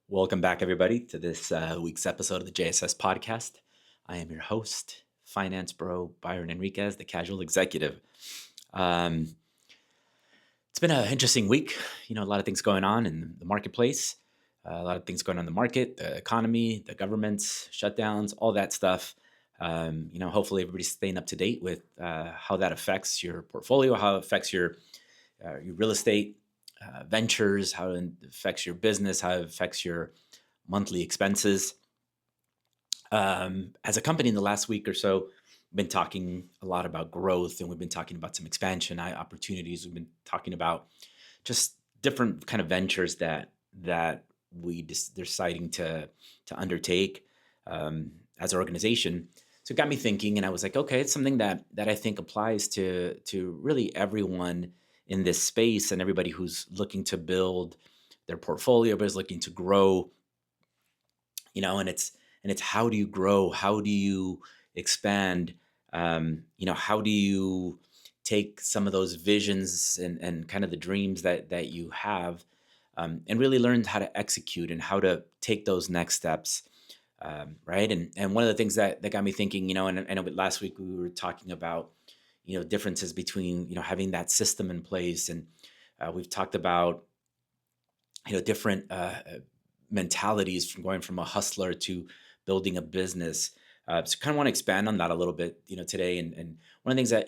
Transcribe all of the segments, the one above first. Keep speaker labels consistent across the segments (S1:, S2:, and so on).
S1: Welcome back, everybody, to this week's episode of the JSS podcast. I am your host, Finance Bro Byron Enriquez, the casual executive. Um, it's been an interesting week. A lot of things going on in the marketplace, a lot of things going on in the market, the economy, the governments, shutdowns, all that stuff. Hopefully everybody's staying up to date with how that affects your portfolio, how it affects your real estate ventures, how it affects your business, how it affects your monthly expenses. As a company in the last week or so, we've been talking a lot about growth, and we've been talking about some expansion opportunities. We've been talking about just different kind of ventures that we deciding to undertake as an organization. So it got me thinking, and I was like, okay, it's something that I think applies to really everyone in this space and everybody who's looking to build their portfolio, but is looking to grow. And it's how do you grow? How do you expand? How do you take some of those visions and kind of the dreams that you have, and really learn how to execute and how to take those next steps, right? And one of the things that got me thinking, and I know last week we were talking about, differences between, having that system in place, and we've talked about, different mentalities from going from a hustler to building a business. So kind of want to expand on that a little bit, today. And one of the things that,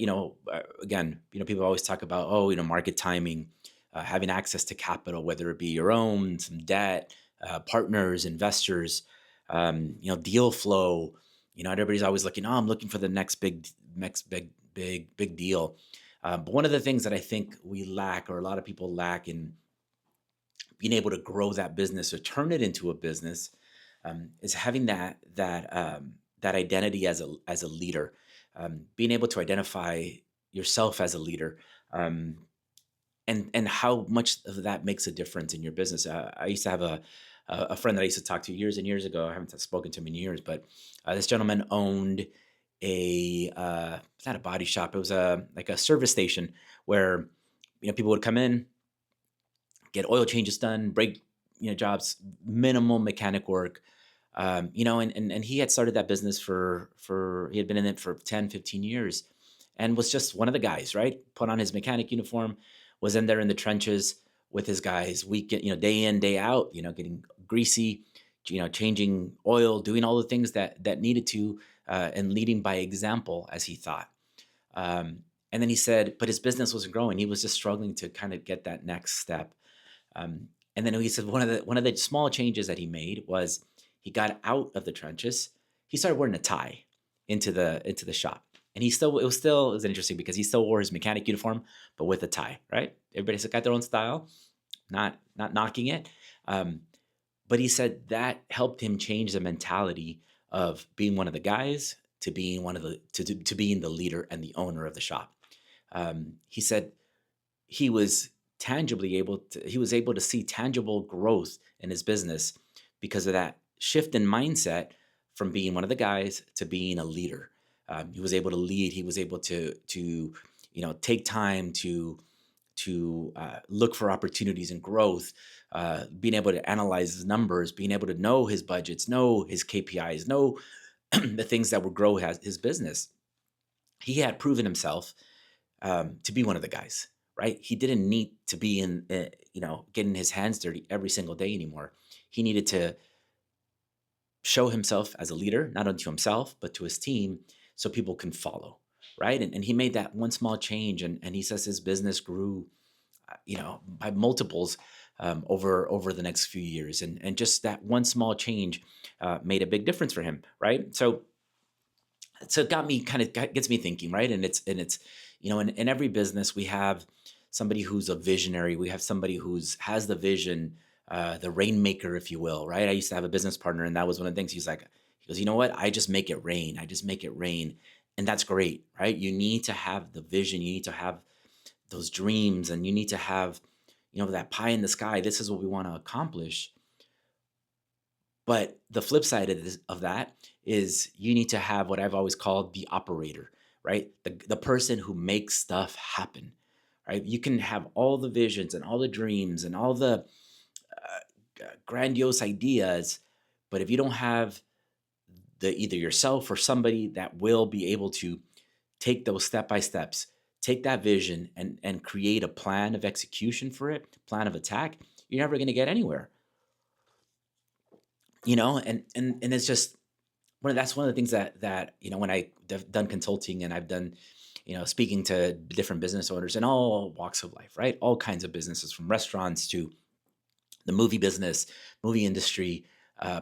S1: again, people always talk about, market timing, having access to capital, whether it be your own, some debt, partners, investors, deal flow. Everybody's always looking, I'm looking for the next big deal. But one of the things that I think we lack, or a lot of people lack in being able to grow that business or turn it into a business, is having that identity as a leader, being able to identify yourself as a leader, and how much of that makes a difference in your business. I used to have a friend that I used to talk to years and years ago. I haven't spoken to him in years, but this gentleman owned it's not a body shop. It was like a service station where people would come in, get oil changes done, break jobs, minimal mechanic work. And he had started that business for he had been in it for 10, 15 years, and was just one of the guys, right? Put on his mechanic uniform, was in there in the trenches with his guys, day in, day out, getting greasy, changing oil, doing all the things that needed to, and leading by example, as he thought. And then he said, but his business wasn't growing. He was just struggling to kind of get that next step. And then he said one of the small changes that he made was he got out of the trenches. He started wearing a tie into the shop, and it was interesting because he still wore his mechanic uniform, but with a tie. Right? Everybody's got their own style, not knocking it. But he said that helped him change the mentality of being one of the guys to being to being the leader and the owner of the shop. He said he was he was able to see tangible growth in his business because of that shift in mindset from being one of the guys to being a leader. He was able to lead. He was able to take time to look for opportunities and growth, being able to analyze his numbers, being able to know his budgets, know his KPIs, know the things that would grow his business. He had proven himself to be one of the guys, right? He didn't need to be getting his hands dirty every single day anymore. He needed to show himself as a leader, not only to himself, but to his team, so people can follow, right? And he made that one small change, and he says his business grew, by multiples, over the next few years. And just that one small change made a big difference for him, right? So it gets me thinking, right? And it's in every business we have somebody who's a visionary. We have somebody has the vision, the rainmaker, if you will, right? I used to have a business partner, and that was one of the things. He goes, you know what? I just make it rain. I just make it rain. And that's great, right? You need to have the vision. You need to have those dreams, and you need to have, that pie in the sky. This is what we want to accomplish. But the flip side of that is you need to have what I've always called the operator, right? The person who makes stuff happen, right? You can have all the visions and all the dreams and all the grandiose ideas, but if you don't have the either yourself or somebody that will be able to take those step by steps, take that vision and create a plan of execution for it, plan of attack, you're never going to get anywhere. And it's just that's one of the things that when I've done consulting and I've done speaking to different business owners in all walks of life, right? All kinds of businesses, from restaurants to the movie business, movie industry,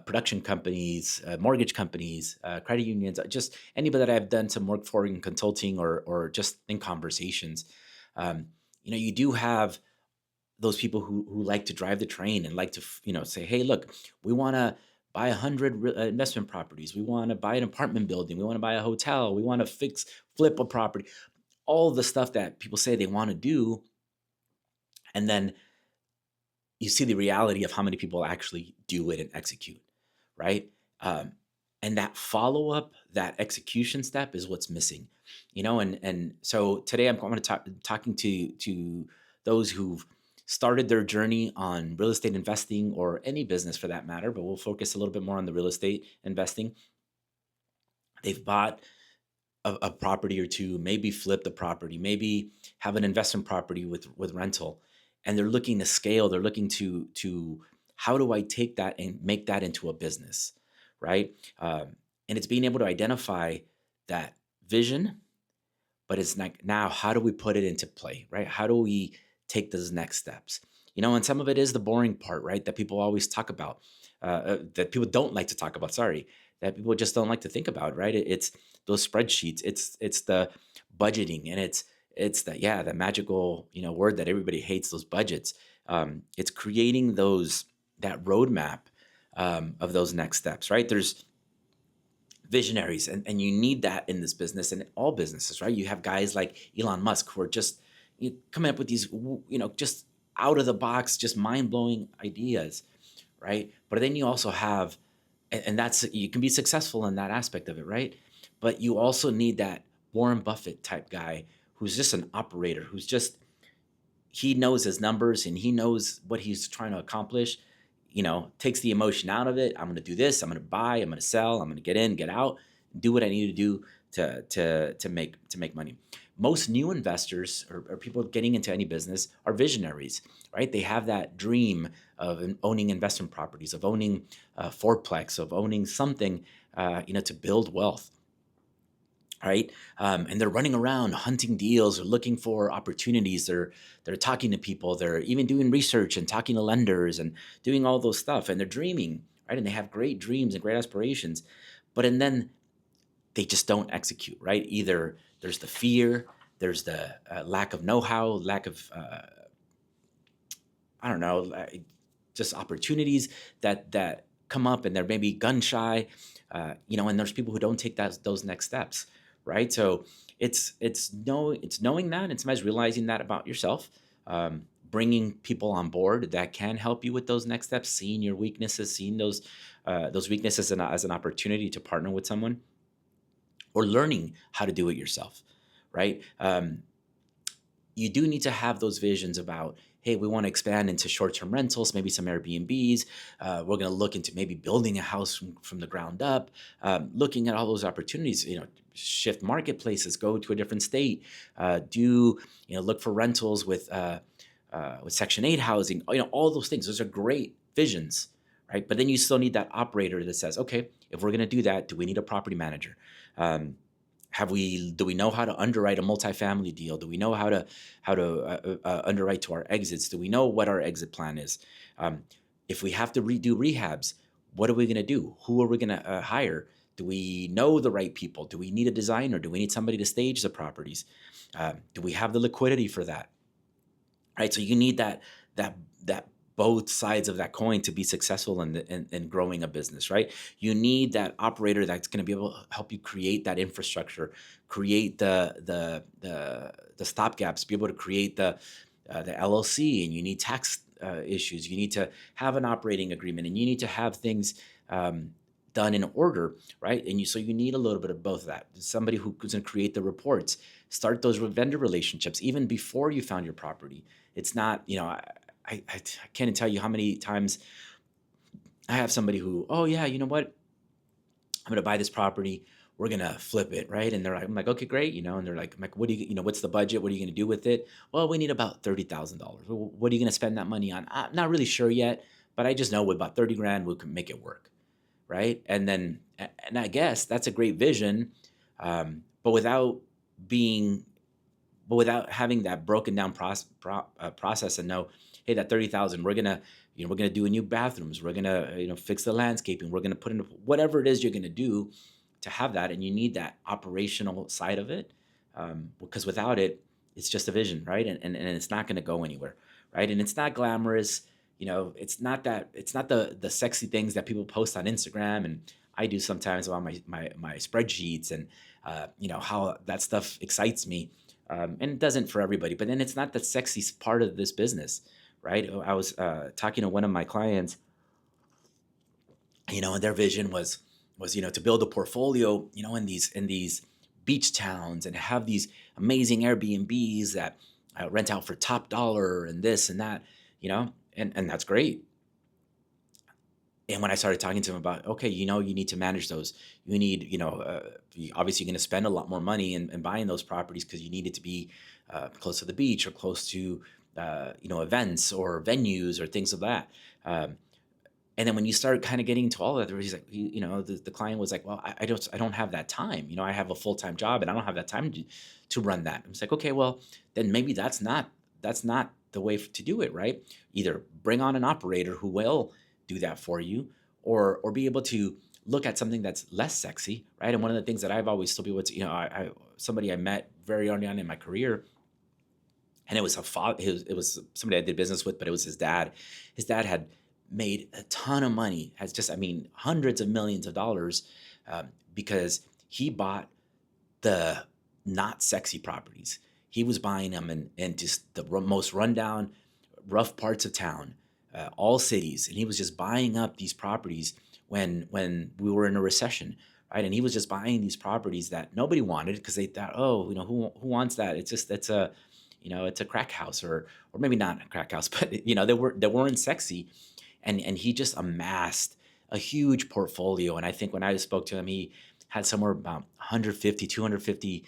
S1: production companies, mortgage companies, credit unions, just anybody that I've done some work for in consulting or just in conversations. You do have those people who like to drive the train and like to say, hey, look, we want to buy 100 investment properties, we want to buy an apartment building, we want to buy a hotel, we want to flip a property, all the stuff that people say they want to do. And then you see the reality of how many people actually do it and execute, right? Um, and that follow up, that execution step is what's missing, And so today I'm going to talking to those who've started their journey on real estate investing or any business for that matter, but we'll focus a little bit more on the real estate investing. They've bought a property or two, maybe flip the property, maybe have an investment property with rental, and they're looking to scale. They're looking to how do I take that and make that into a business, right? And it's being able to identify that vision, but it's like, now how do we put it into play, right? How do we take those next steps? And some of it is the boring part, right? That people always talk about, that people don't like to talk about. Sorry, that people just don't like to think about, right? It's those spreadsheets, it's the budgeting, and it's the magical word that everybody hates, those budgets. It's creating that roadmap of those next steps, right? There's visionaries, and you need that in this business and all businesses, right? You have guys like Elon Musk who are just coming up with these just out of the box, just mind-blowing ideas, right? But then you also have, and that's, you can be successful in that aspect of it, right? But you also need that Warren Buffett type guy who's just an operator, who's just, he knows his numbers and he knows what he's trying to accomplish, takes the emotion out of it. I'm going to do this. I'm going to buy, I'm going to sell, I'm going to get in, get out, do what I need to do to make money. Most new investors or people getting into any business are visionaries, right? They have that dream of owning investment properties, of owning fourplex, of owning something, to build wealth. Right. And they're running around hunting deals or looking for opportunities. They're talking to people. They're even doing research and talking to lenders and doing all those stuff. And they're dreaming, right? And they have great dreams and great aspirations. And then they just don't execute, right? Either there's the fear, there's the lack of know-how, lack of, I don't know, just opportunities that come up, and they're maybe gun shy, and there's people who don't take those next steps, right? So it's knowing that, and sometimes realizing that about yourself, bringing people on board that can help you with those next steps, seeing your weaknesses, seeing those weaknesses as an opportunity to partner with someone, or learning how to do it yourself, right? You do need to have those visions about, hey, we want to expand into short-term rentals, maybe some Airbnbs. We're going to look into maybe building a house from the ground up, looking at all those opportunities, shift marketplaces, go to a different state, look for rentals with Section 8 housing, all those things. Those are great visions, right? But then you still need that operator that says, okay, if we're going to do that, do we need a property manager? Do we know how to underwrite a multifamily deal? Do we know how to underwrite to our exits? Do we know what our exit plan is? If we have to redo rehabs, what are we going to do? Who are we going to hire? Do we know the right people? Do we need a designer? Do we need somebody to stage the properties? Do we have the liquidity for that? Right. So you need that both sides of that coin to be successful in growing a business, right? You need that operator that's going to be able to help you create that infrastructure, create the stopgaps, be able to create the LLC, and you need tax issues. You need to have an operating agreement, and you need to have things done in order, right? So you need a little bit of both of that. Somebody who's going to create the reports, start those vendor relationships even before you found your property. It's not, I can't tell you how many times I have somebody who, oh yeah, you know what? I'm gonna buy this property. We're gonna flip it, right? And they're like, I'm like, okay, great, and they're like, what do you, what's the budget? What are you gonna do with it? Well, we need about $30,000. Well, what are you gonna spend that money on? I'm not really sure yet, but I just know with about 30 grand, we can make it work, right? And I guess that's a great vision, but being without having that broken down process and know, hey, that 30,000, we're gonna do a new bathrooms, we're gonna fix the landscaping, we're gonna put in whatever it is you're gonna do to have that, and you need that operational side of it, because without it, it's just a vision, right? And it's not gonna go anywhere, right? And it's not glamorous, it's not the sexy things that people post on Instagram, and I do sometimes on my spreadsheets, and how that stuff excites me, and it doesn't for everybody. But then it's not the sexy part of this business, right? I was talking to one of my clients, and their vision was to build a portfolio, in these beach towns, and have these amazing Airbnbs that rent out for top dollar and this and that, and that's great. And when I started talking to him about, okay, you need to manage those. You need, obviously you're going to spend a lot more money in buying those properties because you need it to be close to the beach or close to, events or venues or things of that. And then when you start kind of getting into all of that, he's like, the client was like, well, I don't have that time. I have a full-time job and I don't have that time to run that. I was like, okay, well, then maybe that's not the way to do it, right? Either bring on an operator who will do that for you, or be able to look at something that's less sexy, right? And one of the things that I've always told people, somebody I met very early on in my career, and it was it was somebody I did business with, but it was his dad. His dad had made a ton of money, has just, I mean, hundreds of millions of dollars, because he bought the not sexy properties. He was buying them in just the most rundown, rough parts of town, all cities, and he was just buying up these properties when we were in a recession, right? And he was just buying these properties that nobody wanted because they thought, oh, who wants that? It's a it's a crack house, or maybe not a crack house, but they weren't sexy, and he just amassed a huge portfolio. And I think when I spoke to him, he had somewhere about 150, 250,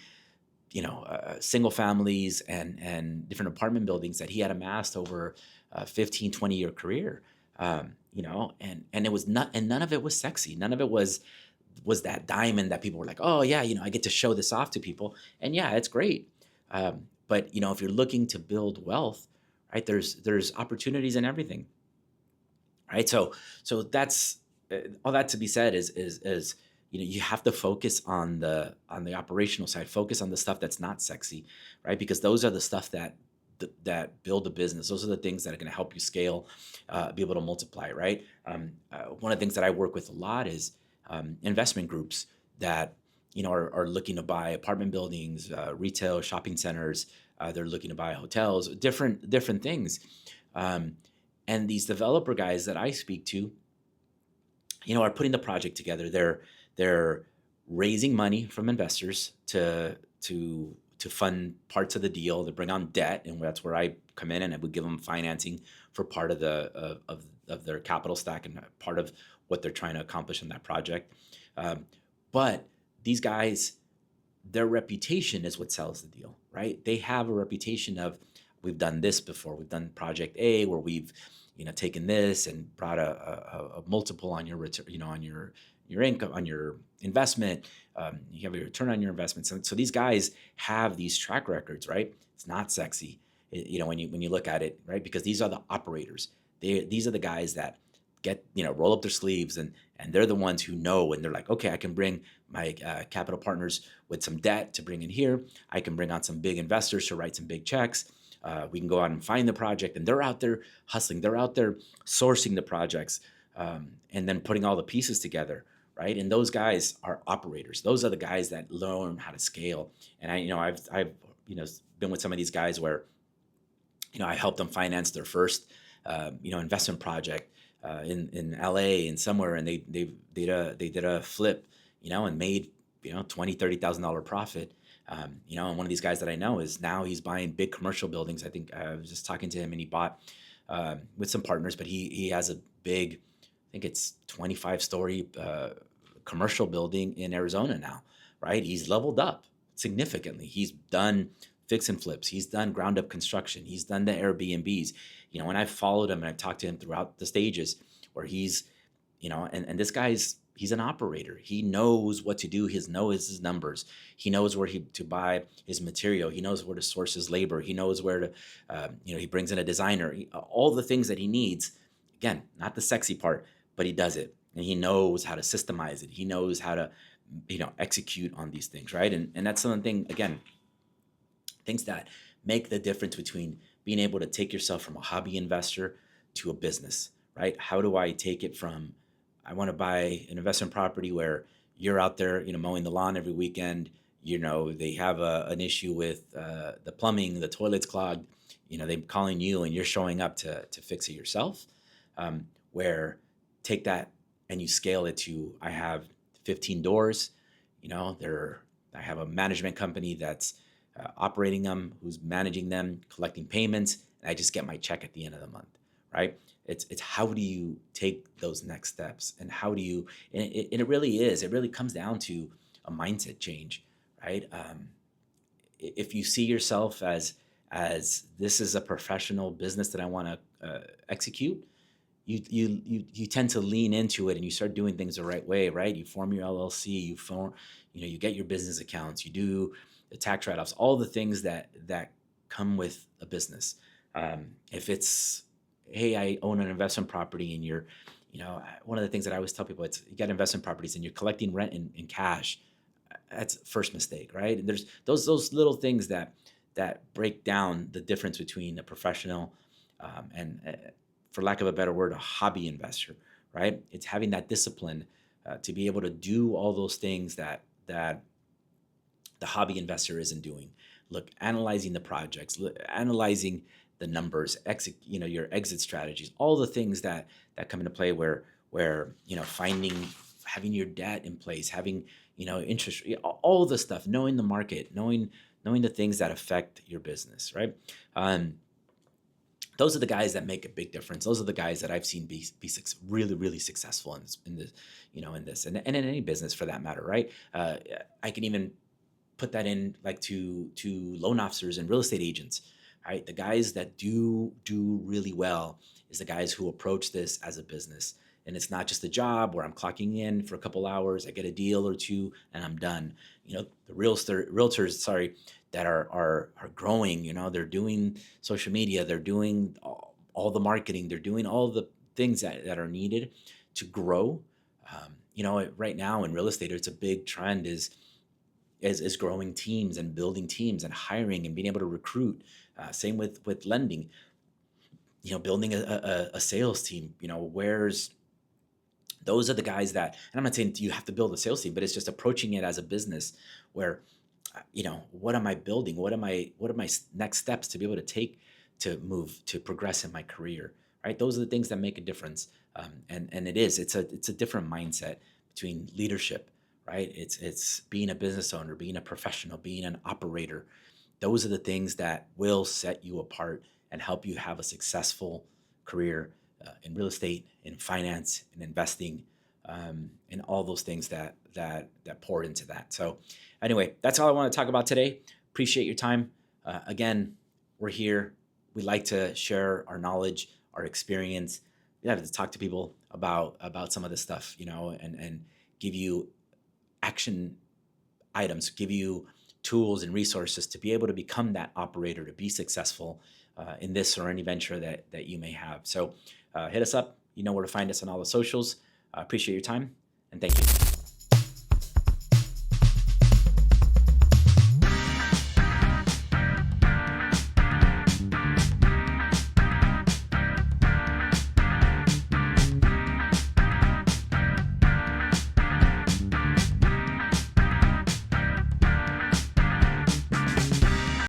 S1: single families and different apartment buildings that he had amassed over a 15, 20-year career. And it was not, and none of it was sexy. None of it was that diamond that people were like, oh yeah, I get to show this off to people. And yeah, it's great. But if you're looking to build wealth, right, there's opportunities in everything, right? So that's all that to be said is you have to focus on the operational side, focus on the stuff that's not sexy, right? Because those are the stuff that build a business. Those are the things that are going to help you scale, be able to multiply, right? One of the things that I work with a lot is investment groups that are looking to buy apartment buildings, retail, shopping centers. They're looking to buy hotels, different things. And these developer guys that I speak to, are putting the project together. They're raising money from investors to fund parts of the deal, to bring on debt, and that's where I come in, and I would give them financing for part of of their capital stack and part of what they're trying to accomplish in that project. But these guys, their reputation is what sells the deal, right? They have a reputation of, we've done this before. We've done project A where we've taken this and brought a multiple on your return, on your income, on your investment. You have a return on your investment. So these guys have these track records, right? It's not sexy, when you look at it, right? Because these are the operators. These are the guys that get roll up their sleeves, and they're the ones who know, and they're like, okay, I can bring my capital partners with some debt to bring in here. I can bring on some big investors to write some big checks. We can go out and find the project, and they're out there hustling. They're out there sourcing the projects, and then putting all the pieces together, right? And those guys are operators. Those are the guys that learn how to scale. And I've been with some of these guys where I helped them finance their first investment project in LA and somewhere, and they did a flip, and made $20,000-$30,000 profit. And one of these guys that I know is now he's buying big commercial buildings. I think I was just talking to him, and he bought with some partners, but he has a big think it's 25-story commercial building in Arizona now, right? He's leveled up significantly. He's done fix and flips. He's done ground up construction. He's done the Airbnbs. And I've followed him and I've talked to him throughout the stages where he's, and this guy's, he's an operator. He knows what to do. He knows his numbers. He knows where to buy his material. He knows where to source his labor. He knows where to, he brings in a designer. All the things that he needs. Again, not the sexy part, but he does it, and he knows how to systemize it. He knows how to, execute on these things, right? And that's something, again, things that make the difference between being able to take yourself from a hobby investor to a business, right? How do I take it from, I want to buy an investment property where you're out there, mowing the lawn every weekend. They have an issue with the plumbing, the toilet's clogged. They're calling you and you're showing up to fix it yourself. Where take that and you scale it to, I have 15 doors. I have a management company that's operating them, who's managing them, collecting payments, and I just get my check at the end of the month, right? It's how do you take those next steps, and how do you, and it really is, it really comes down to a mindset change, right? If you see yourself as this is a professional business that I want to execute, you tend to lean into it and you start doing things the right way, right? You form your LLC, you get your business accounts, you do the tax write-offs, all the things that come with a business. If it's, hey, I own an investment property and you're, one of the things that I always tell people, it's you got investment properties and you're collecting rent in cash. That's first mistake, right? And there's those little things that break down the difference between a professional and for lack of a better word, a hobby investor, right? It's having that discipline to be able to do all those things that the hobby investor isn't doing. Look, analyzing the projects, analyzing the numbers, your exit strategies, all the things that come into play where having your debt in place, having interest, all the stuff, knowing the market, knowing the things that affect your business, right? Those are the guys that make a big difference. Those are the guys that I've seen be really, really successful in this and in any business for that matter, right? I can even put that in like to loan officers and real estate agents, right? The guys that do really well is the guys who approach this as a business. And it's not just a job where I'm clocking in for a couple hours, I get a deal or two, and I'm done. The realtors, that are growing. They're doing social media, they're doing all the marketing, they're doing all the things that are needed to grow. Right now in real estate, it's a big trend is growing teams and building teams and hiring and being able to recruit. Same with lending. Building a sales team. Those are the guys that, and I'm not saying you have to build a sales team, but it's just approaching it as a business where, what am I building? What are my next steps to be able to take to move, to progress in my career, right? Those are the things that make a difference. And it's a different mindset between leadership, right? It's being a business owner, being a professional, being an operator. Those are the things that will set you apart and help you have a successful career in real estate, in finance, in investing, and all those things that pour into that. So anyway, that's all I want to talk about today. Appreciate your time. Again, we're here. We like to share our knowledge, our experience. We have to talk to people about some of this stuff, and give you action items, give you tools and resources to be able to become that operator, to be successful in this or any venture that you may have. So hit us up. You know where to find us on all the socials. Appreciate your time, and thank you.